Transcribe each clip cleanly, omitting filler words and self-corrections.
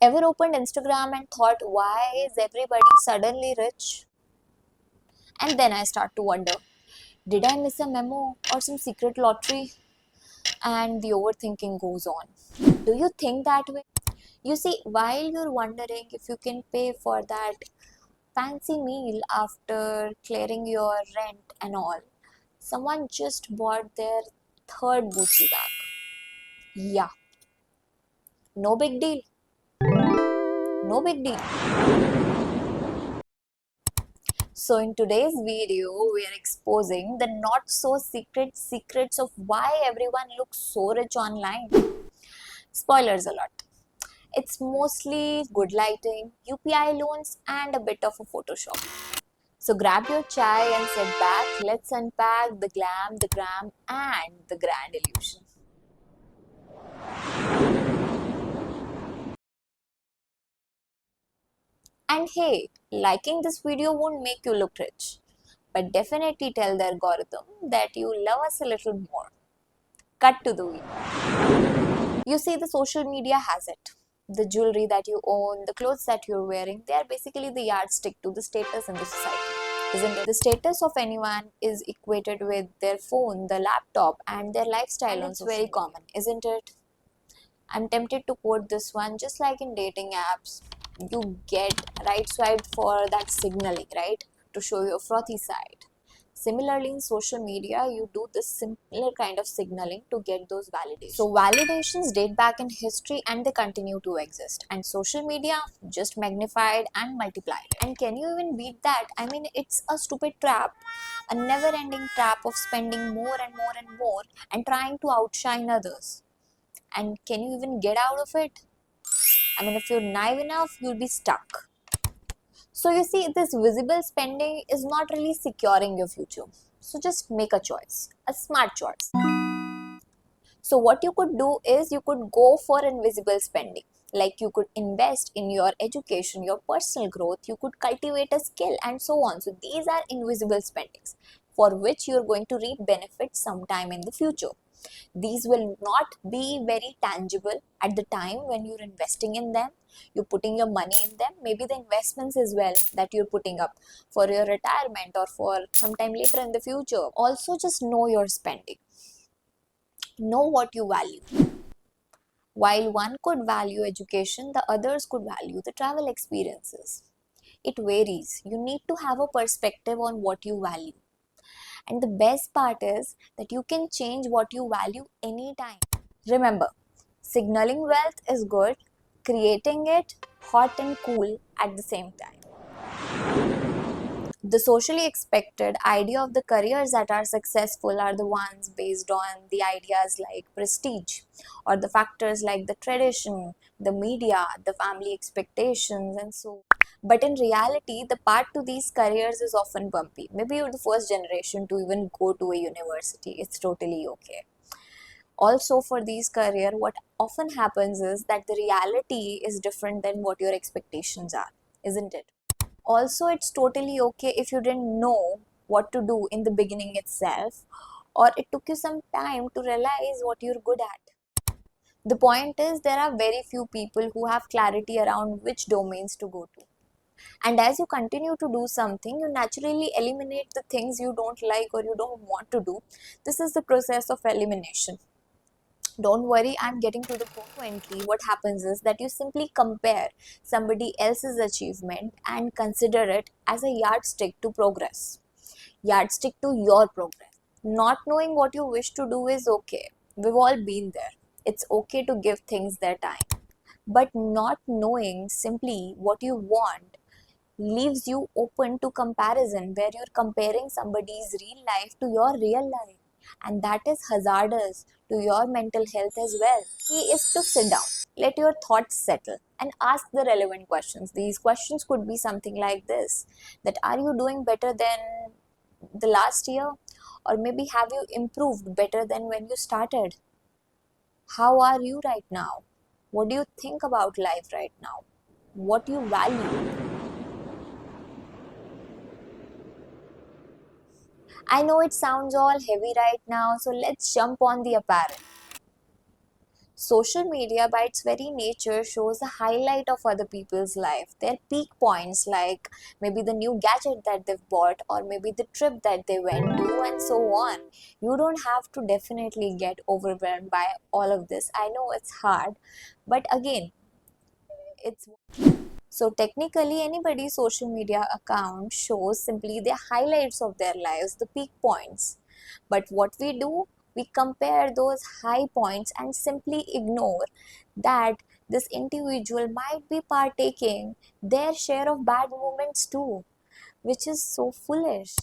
Ever opened Instagram and thought, why is everybody suddenly rich? And then I start to wonder, did I miss a memo or some secret lottery? And the overthinking goes on. Do you think that way? You see, while you're wondering if you can pay for that fancy meal after clearing your rent and all, someone just bought their third Gucci bag. Yeah, no big deal. No big deal. So in today's video, we are exposing the not so secret secrets of why everyone looks so rich online. Spoilers alert. It's mostly good lighting, UPI loans and a bit of a Photoshop. So grab your chai and sit back. Let's unpack the glam, the gram and the grand illusion. And hey, liking this video won't make you look rich, but definitely tell the algorithm that you love us a little more. Cut to the video. You see, the social media has it. The jewelry that you own, the clothes that you're wearing, they are basically the yardstick to the status in the society. Isn't it? The status of anyone is equated with their phone, the laptop, and their lifestyle and on social media. It's very common, isn't it? I'm tempted to quote this one, just like in dating apps, you get right swiped for that signaling, right? To show your frothy side. Similarly, in social media, you do this similar kind of signaling to get those validations. So, validations date back in history and they continue to exist. And social media just magnified and multiplied. And can you even beat that? I mean, it's a stupid trap, a never ending trap of spending more and more and more and trying to outshine others. And can you even get out of it? I mean, if you're naive enough, you'll be stuck. So you see, this visible spending is not really securing your future. So just make a choice, a smart choice. So what you could do is you could go for invisible spending. Like you could invest in your education, your personal growth, you could cultivate a skill and so on. So these are invisible spendings for which you're going to reap benefits sometime in the future. These will not be very tangible at the time when you're investing in them. You're putting your money in them, maybe the investments as well that you're putting up for your retirement or for sometime later in the future. Also, just know your spending. Know what you value. While one could value education, the others could value the travel experiences. It varies. You need to have a perspective on what you value. And the best part is that you can change what you value anytime. Remember, signaling wealth is good, creating it hot and cool at the same time. The socially expected idea of the careers that are successful are the ones based on the ideas like prestige or the factors like the tradition, the media, the family expectations, and so on. But in reality, the path to these careers is often bumpy. Maybe you're the first generation to even go to a university. It's totally okay. Also, for these career, what often happens is that the reality is different than what your expectations are, isn't it? Also, it's totally okay if you didn't know what to do in the beginning itself, or it took you some time to realize what you're good at. The point is, there are very few people who have clarity around which domains to go to. And as you continue to do something, you naturally eliminate the things you don't like or you don't want to do. This is the process of elimination. Don't worry, I'm getting to the point. Frequently, what happens is that you simply compare somebody else's achievement and consider it as a yardstick to progress, yardstick to your progress. Not knowing what you wish to do is okay. We've all been there. It's okay to give things their time. But not knowing simply what you want leaves you open to comparison, where you're comparing somebody's real life to your real life, and that is hazardous to your mental health as well. Key is to sit down, let your thoughts settle, and ask the relevant questions. These questions could be something like this: that are you doing better than the last year, or maybe have you improved better than when you started? How are you right now? What do you think about life right now? What you value? I know it sounds all heavy right now, so let's jump on the apparel. Social media, by its very nature, shows the highlight of other people's life, their peak points, like maybe the new gadget that they've bought, or maybe the trip that they went to, and so on. You don't have to definitely get overwhelmed by all of this. I know it's hard, but again, it's so technically anybody's social media account shows simply the highlights of their lives, the peak points. But what we do, we compare those high points and simply ignore that this individual might be partaking their share of bad moments too, which is so foolish.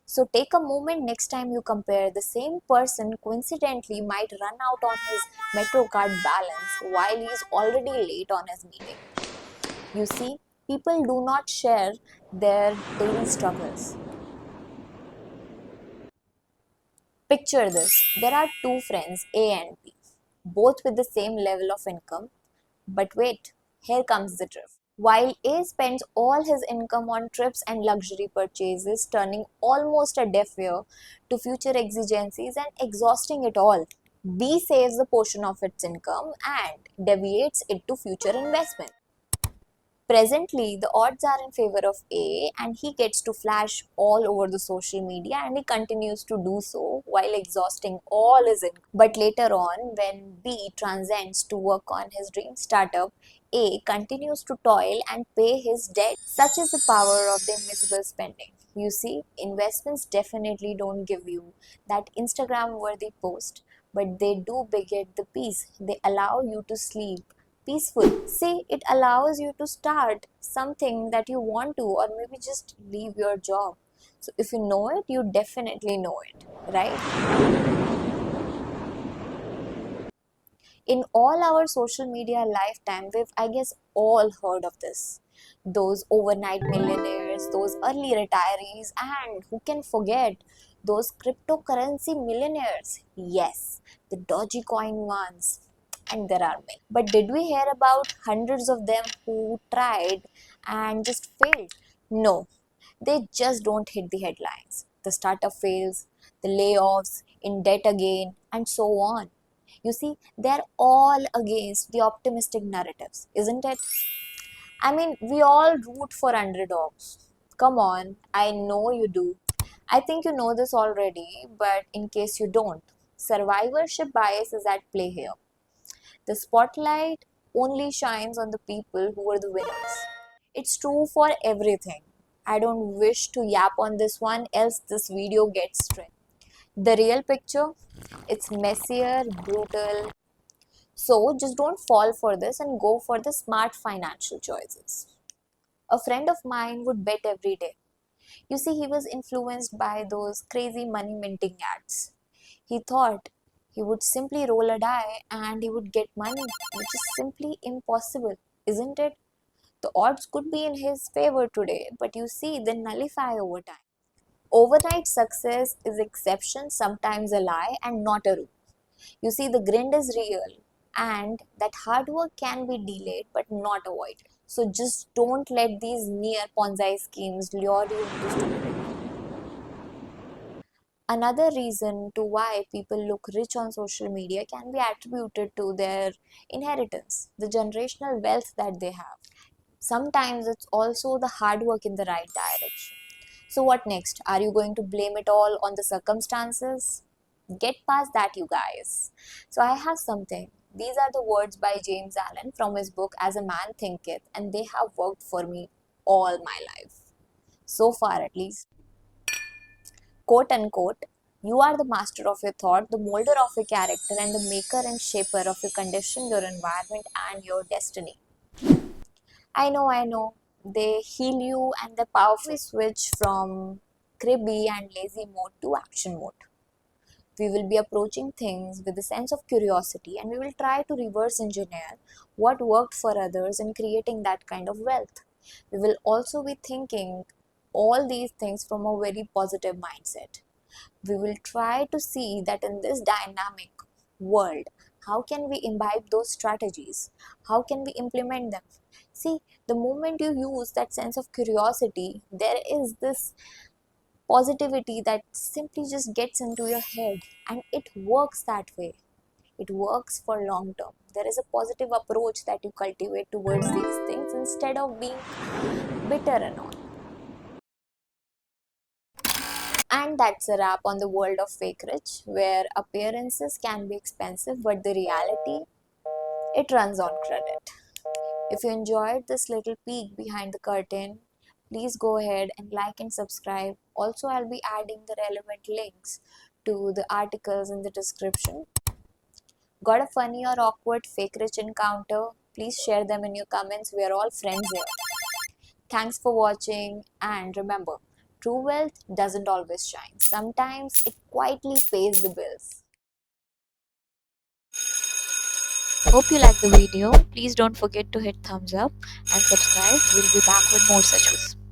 So take a moment next time you compare. The same person coincidentally might run out on his Metro card balance while he's already late on his meeting. You see, people do not share their daily struggles. Picture this, there are two friends, A and B, both with the same level of income. But wait, here comes the drift. While A spends all his income on trips and luxury purchases, turning almost a deaf ear to future exigencies and exhausting it all, B saves a portion of its income and deviates it to future investment. Presently, the odds are in favor of A, and he gets to flash all over the social media, and he continues to do so while exhausting all his income. But later on, when B transcends to work on his dream startup, A continues to toil and pay his debt. Such is the power of the invisible spending. You see, investments definitely don't give you that Instagram worthy post, but they do beget the peace. They allow you to sleep peaceful. See, it allows you to start something that you want to, or maybe just leave your job. So, if you know it, you definitely know it, right? In all our social media lifetime, we've, I guess, all heard of this. Those overnight millionaires, those early retirees, and who can forget those cryptocurrency millionaires? Yes, the Dogecoin ones. And there are many. But did we hear about hundreds of them who tried and just failed? No, they just don't hit the headlines. The startup fails, the layoffs, in debt again, and so on. You see, they're all against the optimistic narratives, isn't it? I mean, we all root for underdogs. Come on, I know you do. I think you know this already, but in case you don't, survivorship bias is at play here. The spotlight only shines on the people who are the winners. It's true for everything. I don't wish to yap on this one, else this video gets trend. The real picture, it's messier, brutal. So just don't fall for this and go for the smart financial choices. A friend of mine would bet every day. You see, he was influenced by those crazy money minting ads. He thought he would simply roll a die and he would get money, which is simply impossible, isn't it? The odds could be in his favor today, but you see, they nullify over time. Overnight success is exception, sometimes a lie, and not a rule. You see, the grind is real, and that hard work can be delayed but not avoided. So just don't let these near Ponzi schemes lure you into stupidity. Another reason to why people look rich on social media can be attributed to their inheritance, the generational wealth that they have. Sometimes it's also the hard work in the right direction. So, what next? Are you going to blame it all on the circumstances? Get past that, you guys. So, I have something. These are the words by James Allen from his book As a Man Thinketh, and they have worked for me all my life. So far, at least. Quote unquote, you are the master of your thought, the molder of your character, and the maker and shaper of your condition, your environment, and your destiny. I know. They heal you and they powerfully switch from cribby and lazy mode to action mode. We will be approaching things with a sense of curiosity and we will try to reverse engineer what worked for others in creating that kind of wealth. We will also be thinking all these things from a very positive mindset. We will try to see that in this dynamic world, how can we imbibe those strategies? How can we implement them? See, the moment you use that sense of curiosity, there is this positivity that simply just gets into your head and it works that way. It works for long term. There is a positive approach that you cultivate towards these things instead of being bitter and all. And that's a wrap on the world of fake rich, where appearances can be expensive, but the reality, it runs on credit. If you enjoyed this little peek behind the curtain, please go ahead and like and subscribe. Also, I'll be adding the relevant links to the articles in the description. Got a funny or awkward fake rich encounter? Please share them in your comments. We are all friends here. Thanks for watching, and remember, true wealth doesn't always shine. Sometimes it quietly pays the bills. Hope you like the video. Please don't forget to hit thumbs up and subscribe. We'll be back with more such videos.